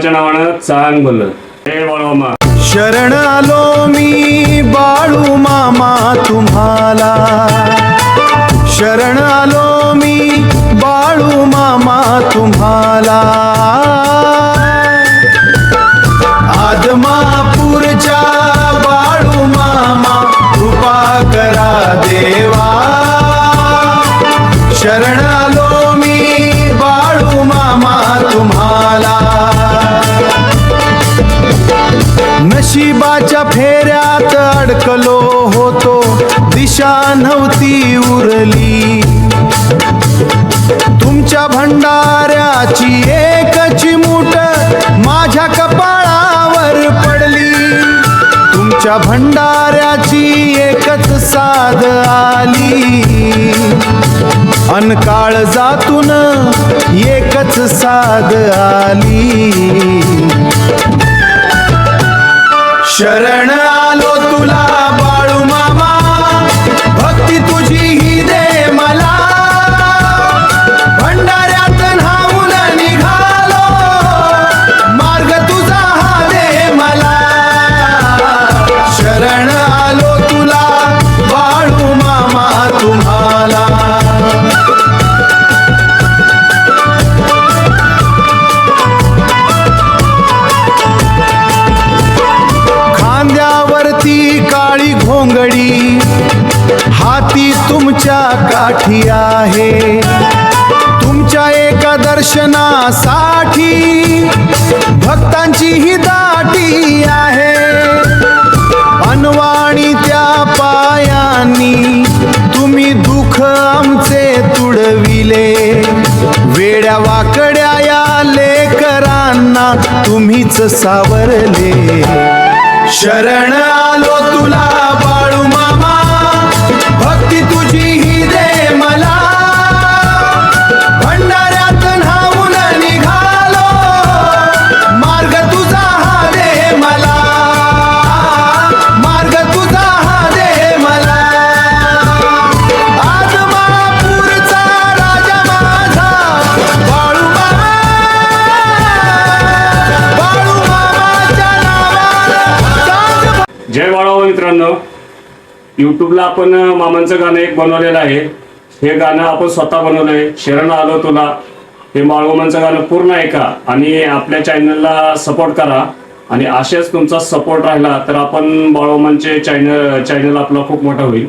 बाळूमामाच्या नावानं चांग बोल. हे बाळूमामा. शरण आलो मी बाळू मामा तुम्हाला, शरण आलो मी बाळू मामा तुम्हाला. आदमापूरच्या बाळू मामा कृपा करा देवा, शरण आलो मी बाळू मामा तुम्हाला. नशिबाच्या फेऱ्यात अडकलो होतो, दिशा नव्हती उरली. तुमच्या भंडाऱ्याची एकच मूठ माझ्या कपाळावर पडली. तुमच्या भंडाऱ्याची एकच साध आली, अन काळजातून एकच साध आली. शरण आलो तुला बाळू मामा, भक्ती तुझी ही दे मला. भंडाऱ्यात न्हाऊन निघालो, मार्ग तुझा हा दे मला. शरण आलो तुला बाळू मामा तुम्हाला. खांद्यावरती काळी घोंगडी, हाती तुमच्या काठी आहे. तुमच्या एका दर्शनासाठी भक्तांची ही दाटी आहे. अनवाणी त्या पायांनी तुम्ही दुःख आमचे तुडविले. वेड्या वाकड्या या लेकरांना तुम्हीच सावरले. शरण आलो तुला बाळू मामा, भक्ती तुझी ही दे मला. भंडाऱ्यात न्हाऊन निघालो, मार्ग तुझा हा दे मला. मार्ग तुझा हा दे मला. आदमापूरचा राजा माझा बाळू मामा, बाळू मामाच्या नावानं. जय बाळूमामा मित्रांनो. यूट्यूबला आपण मामांचं गाणं एक बनवलेलं आहे. हे गाणं आपण स्वतः बनवलं आहे. शरण आलो तुला हे बाळूमामांचं गाणं पूर्ण ऐका आणि आपल्या चॅनलला सपोर्ट करा. आणि असेच तुमचा सपोर्ट राहिला तर आपण बाळूमामांचे चॅनल आपला खूप मोठा होईल.